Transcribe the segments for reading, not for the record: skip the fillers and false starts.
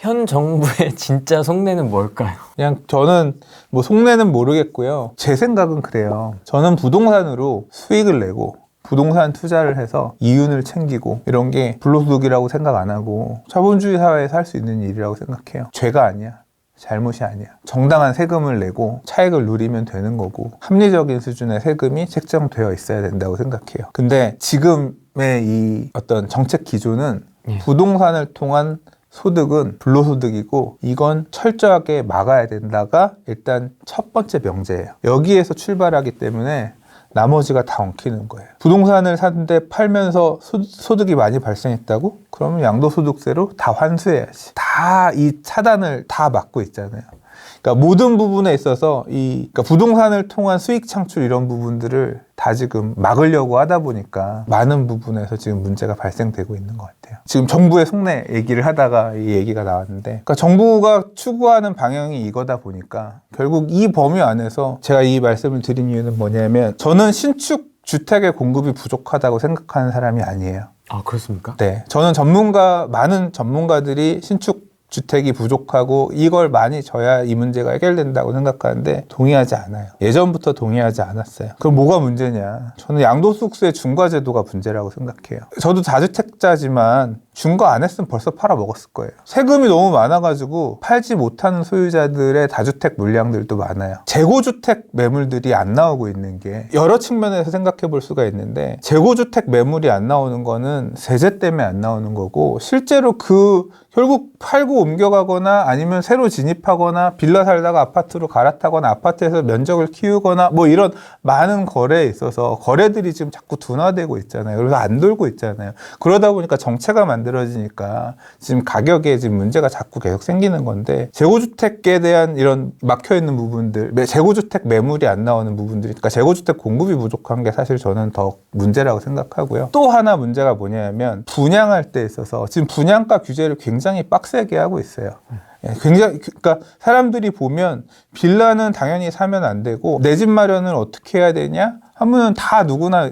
현 정부의 진짜 속내는 뭘까요? 그냥 저는 뭐 속내는 모르겠고요. 제 생각은 그래요. 저는 부동산으로 수익을 내고 부동산 투자를 해서 이윤을 챙기고 이런 게 불로소득이라고 생각 안 하고 자본주의 사회에서 할 수 있는 일이라고 생각해요. 죄가 아니야. 잘못이 아니야. 정당한 세금을 내고 차익을 누리면 되는 거고 합리적인 수준의 세금이 책정되어 있어야 된다고 생각해요. 근데 지금의 이 어떤 정책 기조는 부동산을 통한 소득은 불로소득이고 이건 철저하게 막아야 된다가 일단 첫 번째 명제예요. 여기에서 출발하기 때문에 나머지가 다 엉키는 거예요. 부동산을 샀는데 팔면서 소득이 많이 발생했다고? 그러면 양도소득세로 다 환수해야지. 다 이 차단을 다 막고 있잖아요. 그러니까 모든 부분에 있어서 그러니까 부동산을 통한 수익 창출 이런 부분들을 다 지금 막으려고 하다 보니까 많은 부분에서 지금 문제가 발생되고 있는 것 같아요. 지금 정부의 속내 얘기를 하다가 이 얘기가 나왔는데, 그러니까 정부가 추구하는 방향이 이거다 보니까 결국 이 범위 안에서 제가 이 말씀을 드린 이유는 뭐냐면 저는 신축 주택의 공급이 부족하다고 생각하는 사람이 아니에요. 아, 그렇습니까? 네. 저는 많은 전문가들이 신축 주택이 부족하고 이걸 많이 져야 이 문제가 해결된다고 생각하는데 동의하지 않아요. 예전부터 동의하지 않았어요. 그럼 뭐가 문제냐? 저는 양도소득세 중과제도가 문제라고 생각해요. 저도 다주택자지만 중과 안 했으면 벌써 팔아먹었을 거예요. 세금이 너무 많아가지고 팔지 못하는 소유자들의 다주택 물량들도 많아요. 재고주택 매물들이 안 나오고 있는 게 여러 측면에서 생각해 볼 수가 있는데 재고주택 매물이 안 나오는 거는 세제 때문에 안 나오는 거고 실제로 결국 팔고 옮겨가거나 아니면 새로 진입하거나 빌라 살다가 아파트로 갈아타거나 아파트에서 면적을 키우거나 뭐 이런 많은 거래에 있어서 거래들이 지금 자꾸 둔화되고 있잖아요. 그래서 안 돌고 있잖아요. 그러다 보니까 정체가 만들어지니까 지금 가격에 지금 문제가 자꾸 계속 생기는 건데 재고주택에 대한 이런 막혀있는 부분들, 재고주택 매물이 안 나오는 부분들이 그러니까 재고주택 공급이 부족한 게 사실 저는 더 문제라고 생각하고요. 또 하나 문제가 뭐냐면 분양할 때 있어서 지금 분양가 규제를 굉장히 빡세게 하고 있어요. 그러니까 사람들이 보면 빌라는 당연히 사면 안 되고 내 집 마련을 어떻게 해야 되냐 하면은 다 누구나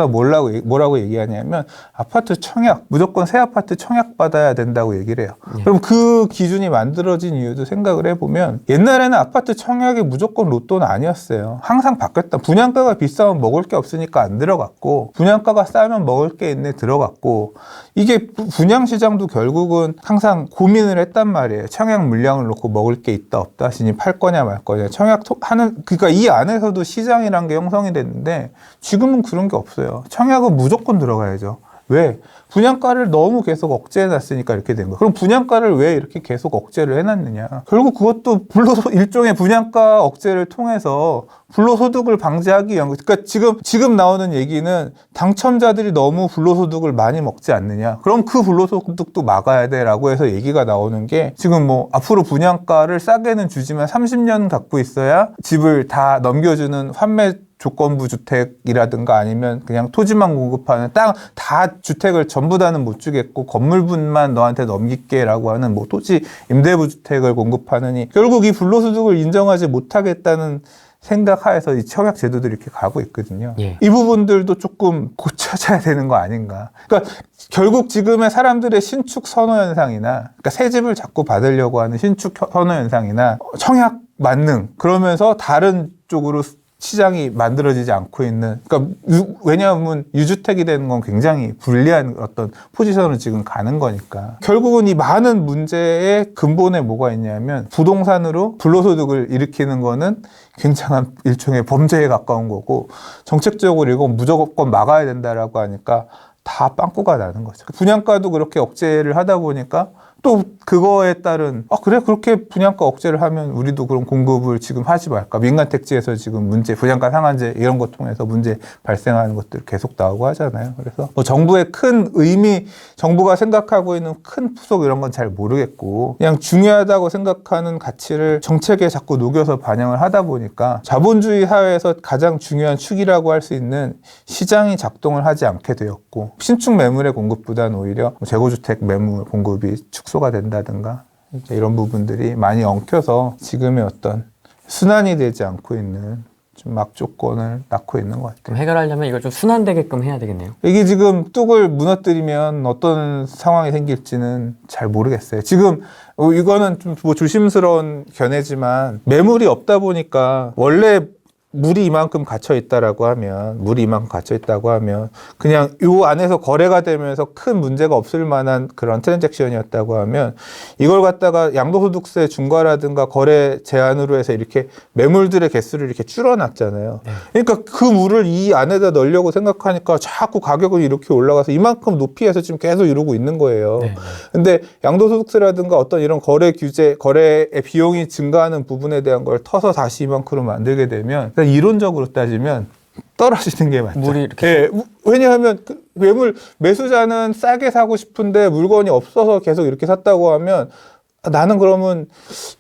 뭐라고 얘기하냐면 아파트 청약, 무조건 새 아파트 청약 받아야 된다고 얘기를 해요. 그럼 그 기준이 만들어진 이유도 생각을 해보면 옛날에는 아파트 청약이 무조건 로또는 아니었어요. 항상 바뀌었다. 분양가가 비싸면 먹을 게 없으니까 안 들어갔고 분양가가 싸면 먹을 게 있네 들어갔고 이게 분양시장도 결국은 항상 고민을 했단 말이에요. 청약 물량을 놓고 먹을 게 있다 없다 신이 팔 거냐 말 거냐 그러니까 이 안에서도 시장이란 게 형성이 됐는데 지금은 그런 게 없어요. 청약은 무조건 들어가야죠. 왜? 분양가를 너무 계속 억제해놨으니까 이렇게 된 거예요. 그럼 분양가를 왜 이렇게 계속 억제를 해놨느냐? 결국 그것도 일종의 분양가 억제를 통해서 불로소득을 방지하기 위한 거예요. 그러니까 지금 나오는 얘기는 당첨자들이 너무 불로소득을 많이 먹지 않느냐? 그럼 그 불로소득도 막아야 돼라고 해서 얘기가 나오는 게 지금 뭐 앞으로 분양가를 싸게는 주지만 30년 갖고 있어야 집을 다 넘겨주는 환매 조건부 주택이라든가 아니면 그냥 토지만 공급하는 다 주택을 전부 다는 못 주겠고 건물분만 너한테 넘길게라고 하는 뭐 토지 임대부 주택을 공급하느니 결국 이 불로소득을 인정하지 못하겠다는 생각하에서 이 청약 제도들이 이렇게 가고 있거든요. 이 부분들도 조금 고쳐져야 되는 거 아닌가. 그러니까 결국 지금의 사람들의 신축 선호 현상이나 그러니까 새 집을 자꾸 받으려고 하는 신축 선호 현상이나 청약 만능 그러면서 다른 쪽으로 시장이 만들어지지 않고 있는 그러니까 왜냐하면 유주택이 되는 건 굉장히 불리한 어떤 포지션으로 지금 가는 거니까 결국은 이 많은 문제의 근본에 뭐가 있냐면 부동산으로 불로소득을 일으키는 거는 굉장한 일종의 범죄에 가까운 거고 정책적으로 이건 무조건 막아야 된다라고 하니까 다 빵꾸가 나는 거죠. 분양가도 그렇게 억제를 하다 보니까 또 그거에 따른 그래 그렇게 분양가 억제를 하면 우리도 그런 공급을 지금 하지 말까 민간 택지에서 지금 문제 분양가 상한제 이런 것 통해서 문제 발생하는 것들 계속 나오고 하잖아요. 그래서 뭐 정부의 큰 의미 정부가 생각하고 있는 큰 푸석 이런 건 잘 모르겠고 그냥 중요하다고 생각하는 가치를 정책에 자꾸 녹여서 반영을 하다 보니까 자본주의 사회에서 가장 중요한 축이라고 할 수 있는 시장이 작동을 하지 않게 되었고 신축 매물의 공급보다는 오히려 재고주택 매물 공급이 축소가 된다든가 이런 부분들이 많이 엉켜서 지금의 어떤 순환이 되지 않고 있는 좀 막조건을 낳고 있는 것 같아요. 그럼 해결하려면 이걸 좀 순환되게끔 해야 되겠네요. 이게 지금 뚝을 무너뜨리면 어떤 상황이 생길지는 잘 모르겠어요. 지금 이거는 좀 뭐 조심스러운 견해지만 매물이 없다 보니까 원래 물이 이만큼 갇혀 있다고 하면 그냥 요 안에서 거래가 되면서 큰 문제가 없을 만한 그런 트랜잭션이었다고 하면 이걸 갖다가 양도소득세 중과라든가 거래 제한으로 해서 이렇게 매물들의 개수를 이렇게 줄여놨잖아요. 그러니까 그 물을 이 안에다 넣으려고 생각하니까 자꾸 가격은 이렇게 올라가서 이만큼 높이에서 지금 계속 이러고 있는 거예요. 근데 양도소득세라든가 어떤 이런 거래 규제, 거래의 비용이 증가하는 부분에 대한 걸 터서 다시 이만큼으로 만들게 되면 이론적으로 따지면 떨어지는 게 맞죠. 물이 이렇게. 예, 왜냐하면 그 매수자는 싸게 사고 싶은데 물건이 없어서 계속 이렇게 샀다고 하면 나는 그러면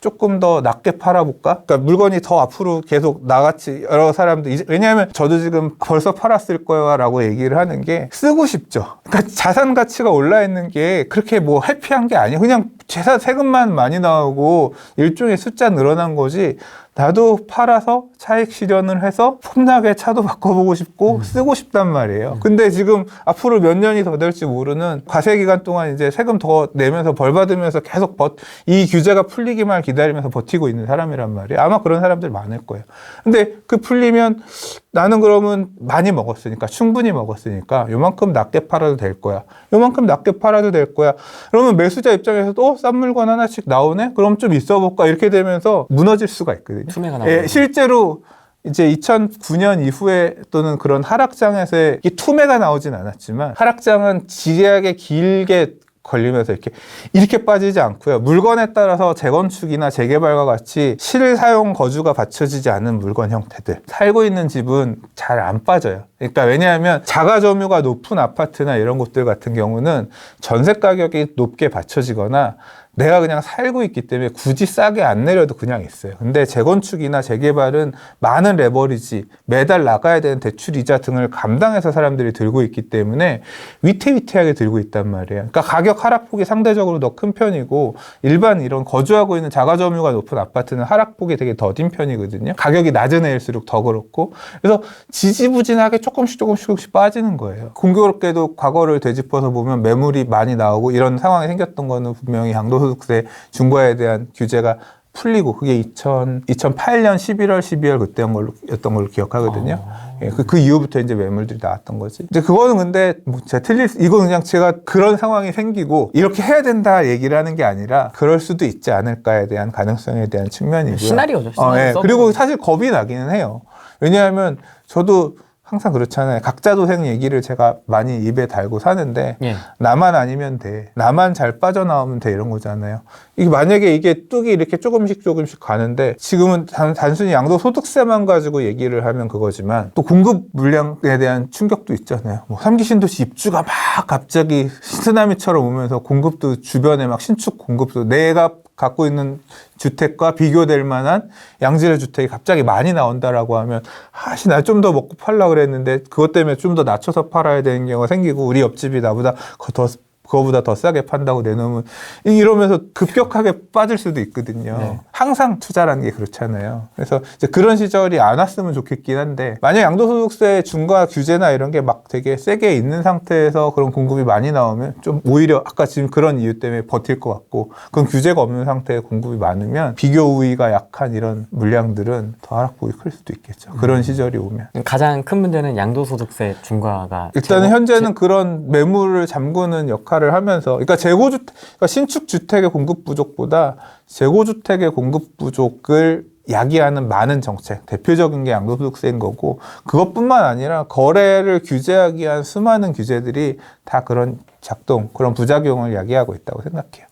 조금 더 낮게 팔아볼까? 그러니까 물건이 더 앞으로 계속 나같이 여러 사람들, 왜냐하면 저도 지금 벌써 팔았을 거야 라고 얘기를 하는 게 쓰고 싶죠. 그러니까 자산 가치가 올라 있는 게 그렇게 뭐 해피한 게 아니에요. 그냥 재산 세금만 많이 나오고 일종의 숫자 늘어난 거지. 나도 팔아서 차익 실현을 해서 폼나게 차도 바꿔보고 싶고 쓰고 싶단 말이에요. 근데 지금 앞으로 몇 년이 더 될지 모르는 과세 기간 동안 이제 세금 더 내면서 벌 받으면서 계속 이 규제가 풀리기만 기다리면서 버티고 있는 사람이란 말이에요. 아마 그런 사람들 많을 거예요. 근데 그 풀리면 나는 그러면 많이 먹었으니까, 충분히 먹었으니까 요만큼 낮게 팔아도 될 거야. 요만큼 낮게 팔아도 될 거야. 그러면 매수자 입장에서도 싼 물건 하나씩 나오네? 그럼 좀 있어 볼까? 이렇게 되면서 무너질 수가 있거든요. 투매가 나오는 실제로 이제 2009년 이후에 또는 그런 하락장에서 이 투매가 나오진 않았지만 하락장은 지리하게 길게 걸리면서 이렇게 빠지지 않고요. 물건에 따라서 재건축이나 재개발과 같이 실사용 거주가 받쳐지지 않은 물건 형태들. 살고 있는 집은 잘 안 빠져요. 그러니까 왜냐하면 자가 점유가 높은 아파트나 이런 곳들 같은 경우는 전세 가격이 높게 받쳐지거나 내가 그냥 살고 있기 때문에 굳이 싸게 안 내려도 그냥 있어요. 근데 재건축이나 재개발은 많은 레버리지, 매달 나가야 되는 대출 이자 등을 감당해서 사람들이 들고 있기 때문에 위태위태하게 들고 있단 말이에요. 그러니까 가격 하락폭이 상대적으로 더 큰 편이고 일반 이런 거주하고 있는 자가 점유가 높은 아파트는 하락폭이 되게 더딘 편이거든요. 가격이 낮은 애일수록 더 그렇고. 그래서 지지부진하게 조금씩 빠지는 거예요. 공교롭게도 과거를 되짚어서 보면 매물이 많이 나오고 이런 상황이 생겼던 거는 분명히 양도소득세 중과에 대한 규제가 풀리고 그게 2008년 11월, 12월 그때였던 걸로 기억하거든요. 예, 그 이후부터 이제 매물들이 나왔던 거지. 이제 그거는 근데 뭐 이건 그냥 제가 그런 상황이 생기고 이렇게 해야 된다 얘기를 하는 게 아니라 그럴 수도 있지 않을까에 대한 가능성에 대한 측면이고요. 시나리오죠. 예, 그리고 사실 겁이 나기는 해요. 왜냐하면 저도 항상 그렇잖아요. 각자도생 얘기를 제가 많이 입에 달고 사는데 나만 아니면 돼. 나만 잘 빠져나오면 돼. 이런 거잖아요. 이게 만약에 이게 뚝이 이렇게 조금씩 가는데 지금은 단순히 양도소득세만 가지고 얘기를 하면 그거지만 또 공급 물량에 대한 충격도 있잖아요. 뭐 3기 신도시 입주가 막 갑자기 쓰나미처럼 오면서 공급도 주변에 막 신축 공급도 내가 갖고 있는 주택과 비교될 만한 양질의 주택이 갑자기 많이 나온다라고 하면 나 좀 더 먹고 팔려고 그랬는데 그것 때문에 좀 더 낮춰서 팔아야 되는 경우가 생기고 우리 옆집이 나보다 그거보다 더 싸게 판다고 내놓으면 이러면서 급격하게 빠질 수도 있거든요. 항상 투자라는 게 그렇잖아요. 그래서 이제 그런 시절이 안 왔으면 좋겠긴 한데 만약 양도소득세 중과 규제나 이런 게 막 되게 세게 있는 상태에서 그런 공급이 많이 나오면 좀 오히려 아까 지금 그런 이유 때문에 버틸 것 같고 그건 규제가 없는 상태에 공급이 많으면 비교 우위가 약한 이런 물량들은 더 하락폭이 클 수도 있겠죠. 그런 시절이 오면. 가장 큰 문제는 양도소득세 중과가 일단은 현재는 그런 매물을 잠그는 역할을 하면서 그러니까 그러니까 신축 주택의 공급 부족보다 재고주택의 공급 부족을 야기하는 많은 정책, 대표적인 게 양도소득세인 거고 그것뿐만 아니라 거래를 규제하기 위한 수많은 규제들이 다 그런 그런 부작용을 야기하고 있다고 생각해요.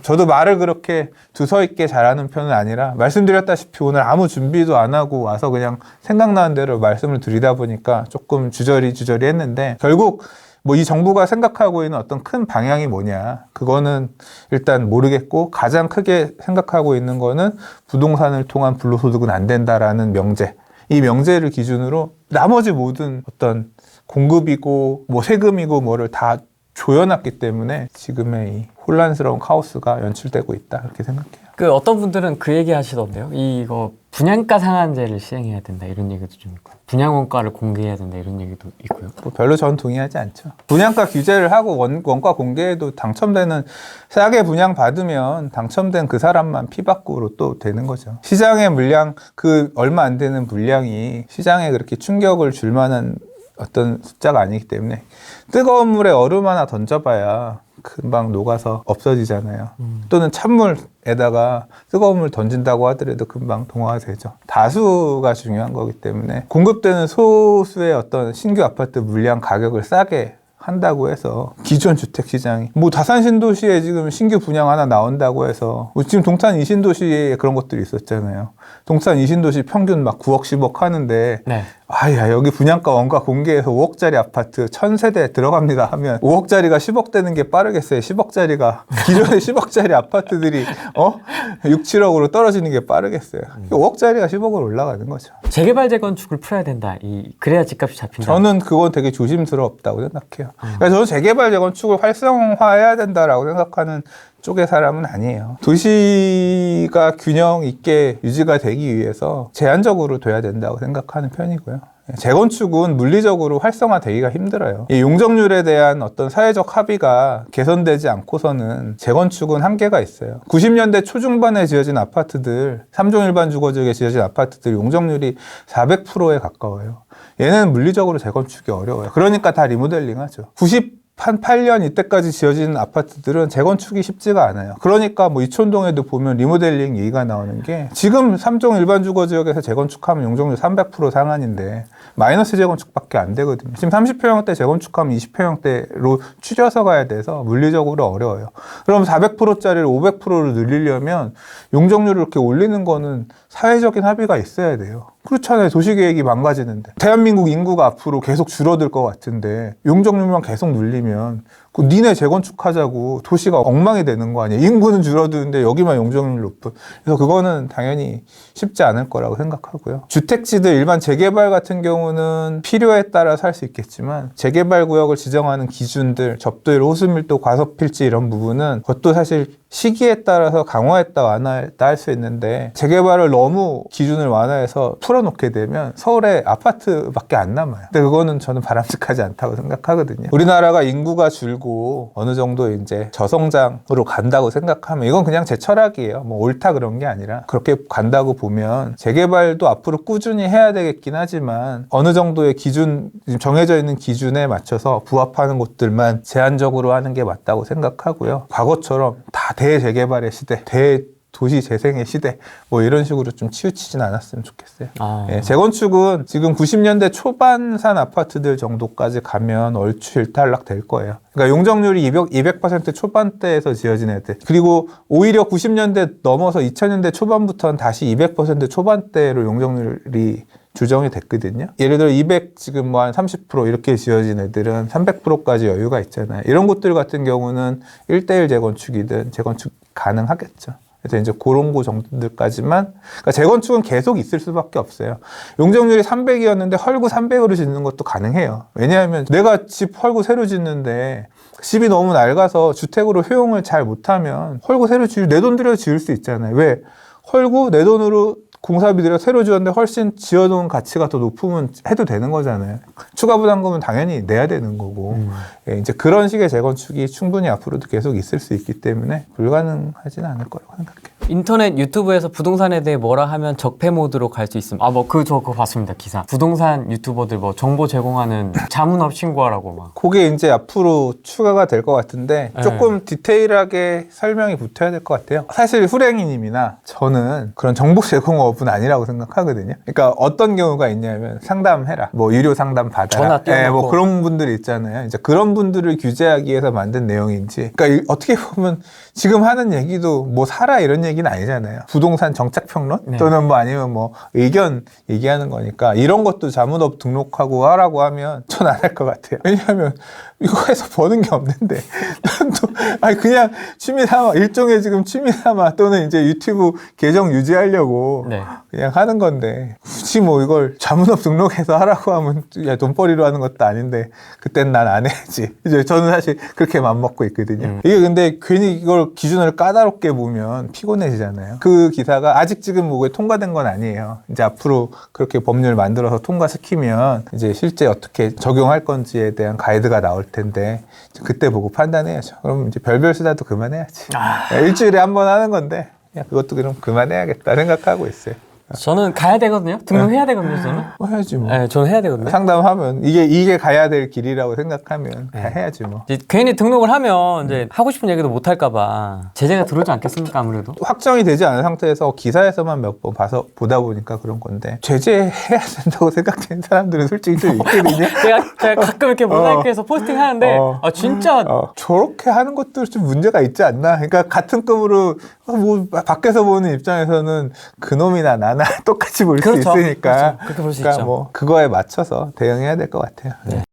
저도 말을 그렇게 두서 있게 잘하는 편은 아니라 말씀드렸다시피 오늘 아무 준비도 안 하고 와서 그냥 생각나는 대로 말씀을 드리다 보니까 조금 주저리 했는데 결국 뭐 이 정부가 생각하고 있는 어떤 큰 방향이 뭐냐 그거는 일단 모르겠고 가장 크게 생각하고 있는 거는 부동산을 통한 불로소득은 안 된다라는 명제, 이 명제를 기준으로 나머지 모든 어떤 공급이고 뭐 세금이고 뭐를 다 조여놨기 때문에 지금의 이 혼란스러운 카오스가 연출되고 있다 그렇게 생각해요. 어떤 분들은 그 얘기 하시던데요. 이거 분양가 상한제를 시행해야 된다 이런 얘기도 좀 있고 분양원가를 공개해야 된다 이런 얘기도 있고요. 뭐 별로 전 동의하지 않죠. 분양가 규제를 하고 원가 공개해도 당첨되는 싸게 분양 받으면 당첨된 그 사람만 피밖으로 또 되는 거죠. 시장의 물량 그 얼마 안 되는 물량이 시장에 그렇게 충격을 줄 만한 어떤 숫자가 아니기 때문에 뜨거운 물에 얼음 하나 던져봐야 금방 녹아서 없어지잖아요. 또는 찬물에다가 뜨거운 물 던진다고 하더라도 금방 동화가 되죠. 다수가 중요한 거기 때문에 공급되는 소수의 어떤 신규 아파트 물량 가격을 싸게 한다고 해서 기존 주택 시장이 뭐 다산 신도시에 지금 신규 분양 하나 나온다고 해서 뭐 지금 동탄 이신도시에 그런 것들이 있었잖아요. 동탄 이신도시 평균 막 9억 10억 하는데 네. 아야 여기 분양가 원가 공개해서 5억짜리 아파트 1000세대 들어갑니다 하면 5억짜리가 10억 되는 게 빠르겠어요. 10억짜리가 기존에 10억짜리 아파트들이 6, 7억으로 떨어지는 게 빠르겠어요. 5억짜리가 10억으로 올라가는 거죠. 재개발 재건축을 풀어야 된다. 그래야 집값이 잡힌다. 저는 그건 되게 조심스럽다고 생각해요. 그러니까 저는 재개발 재건축을 활성화해야 된다라고 생각하는 쪽의 사람은 아니에요. 도시가 균형 있게 유지가 되기 위해서 제한적으로 돼야 된다고 생각하는 편이고요. 재건축은 물리적으로 활성화되기가 힘들어요. 이 용적률에 대한 어떤 사회적 합의가 개선되지 않고서는 재건축은 한계가 있어요. 90년대 초중반에 지어진 아파트들, 3종 일반 주거지역에 지어진 아파트들 용적률이 400%에 가까워요. 얘는 물리적으로 재건축이 어려워요. 그러니까 다 리모델링 하죠. 98년 이때까지 지어진 아파트들은 재건축이 쉽지가 않아요. 그러니까 뭐 이촌동에도 보면 리모델링 얘기가 나오는 게 지금 3종 일반 주거지역에서 재건축하면 용적률 300% 상한인데 마이너스 재건축밖에 안 되거든요. 지금 30평형대 재건축하면 20평형대로 추려서 가야 돼서 물리적으로 어려워요. 그럼 400%짜리를 500%로 늘리려면 용적률을 이렇게 올리는 거는 사회적인 합의가 있어야 돼요. 그렇잖아요. 도시계획이 망가지는데. 대한민국 인구가 앞으로 계속 줄어들 것 같은데 용적률만 계속 늘리면 그 니네 재건축하자고 도시가 엉망이 되는 거 아니에요. 인구는 줄어드는데 여기만 용적률 높은. 그래서 그거는 당연히 쉽지 않을 거라고 생각하고요. 주택지들 일반 재개발 같은 경우는 필요에 따라서 할 수 있겠지만 재개발 구역을 지정하는 기준들, 접도율, 호수밀도, 과소필지 이런 부분은 그것도 사실 시기에 따라서 강화했다 완화했다 할 수 있는데 재개발을 너무 기준을 완화해서 풀어놓게 되면 서울에 아파트밖에 안 남아요. 근데 그거는 저는 바람직하지 않다고 생각하거든요. 우리나라가 인구가 줄고 어느 정도 이제 저성장으로 간다고 생각하면 이건 그냥 제 철학이에요. 뭐 옳다 그런 게 아니라 그렇게 간다고 보면 재개발도 앞으로 꾸준히 해야 되겠긴 하지만 어느 정도의 기준, 정해져 있는 기준에 맞춰서 부합하는 곳들만 제한적으로 하는 게 맞다고 생각하고요. 과거처럼 다 대재개발의 시대, 대도시 재생의 시대 뭐 이런 식으로 좀 치우치진 않았으면 좋겠어요. 예, 재건축은 지금 90년대 초반 산 아파트들 정도까지 가면 얼추 일단락 될 거예요. 그러니까 용적률이 200% 초반대에서 지어진 애들. 그리고 오히려 90년대 넘어서 2000년대 초반부터는 다시 200% 초반대로 용적률이 조정이 됐거든요. 예를 들어 200 지금 뭐 한 30% 이렇게 지어진 애들은 300%까지 여유가 있잖아요. 이런 곳들 같은 경우는 1:1 재건축이든 재건축 가능하겠죠. 그래서 이제 그런 곳 정도들까지만, 그러니까 재건축은 계속 있을 수밖에 없어요. 용적률이 300이었는데 헐구 300으로 짓는 것도 가능해요. 왜냐하면 내가 집 헐구 새로 짓는데 집이 너무 낡아서 주택으로 효용을 잘 못하면 헐구 새로 내 돈 들여 지을 수 있잖아요. 왜? 헐구 내 돈으로 공사비 들여 새로 지었는데 훨씬 지어놓은 가치가 더 높으면 해도 되는 거잖아요. 추가 부담금은 당연히 내야 되는 거고. 예, 이제 그런 식의 재건축이 충분히 앞으로도 계속 있을 수 있기 때문에 불가능하지는 않을 거라고 생각해요. 인터넷 유튜브에서 부동산에 대해 뭐라 하면 적폐 모드로 갈 수 있습니다. 저 그거 봤습니다. 기사. 부동산 유튜버들 뭐 정보 제공하는 자문업 신고하라고 막. 그게 이제 앞으로 추가가 될 것 같은데 조금 디테일하게 설명이 붙어야 될 것 같아요. 사실 후랭이님이나 저는 그런 정보 제공업은 아니라고 생각하거든요. 그러니까 어떤 경우가 있냐면 상담해라. 뭐 유료 상담 받아라. 전화 띄워놓고. 뭐 그런 분들이 있잖아요. 이제 그런 분들을 규제하기 위해서 만든 내용인지. 그러니까 어떻게 보면 지금 하는 얘기도 뭐 사라 이런 얘기는 아니잖아요. 부동산 정책평론? 네. 또는 뭐 아니면 뭐 의견 얘기하는 거니까 이런 것도 자문업 등록하고 하라고 하면 전 안 할 것 같아요. 왜냐하면 이거 해서 버는 게 없는데 또 아니 그냥 취미 삼아 일종의 지금 취미 삼아 또는 이제 유튜브 계정 유지하려고 네. 그냥 하는 건데 굳이 뭐 이걸 자문업 등록해서 하라고 하면 야 돈벌이로 하는 것도 아닌데 그땐 난 안 해야지. 이제 저는 사실 그렇게 맘먹고 있거든요. 이게 근데 괜히 이걸 기준을 까다롭게 보면 피곤해지잖아요. 그 기사가 아직 지금 뭐에 통과된 건 아니에요. 이제 앞으로 그렇게 법률 만들어서 통과시키면 이제 실제 어떻게 적용할 건지에 대한 가이드가 나올 텐데 그때 보고 판단해야죠. 그럼 이제 별별 수다도 그만해야지. 일주일에 한 번 하는 건데 그냥 그것도 그럼 그만해야겠다 생각하고 있어요. 저는 가야 되거든요. 등록해야 되거든요, 저는. 해야지 뭐. 네, 저는 해야 되거든요. 상담하면 이게 가야 될 길이라고 생각하면 다 해야지 뭐. 이제 괜히 등록을 하면 이제 하고 싶은 얘기도 못 할까봐 제재가 들어오지 않겠습니까, 아무래도? 확정이 되지 않은 상태에서 기사에서만 몇 번 보다 보니까 그런 건데 제재해야 된다고 생각되는 사람들은 솔직히 좀 있거든요. 제가 가끔 이렇게 모자이크해서 포스팅 하는데 아 진짜 저렇게 하는 것도 좀 문제가 있지 않나? 그러니까 같은 급으로 뭐 밖에서 보는 입장에서는 그놈이나 나나 똑같이 볼 수 그렇죠. 있으니까 그렇죠. 그렇게 볼 수 그러니까 있죠. 뭐 그거에 맞춰서 대응해야 될 것 같아요.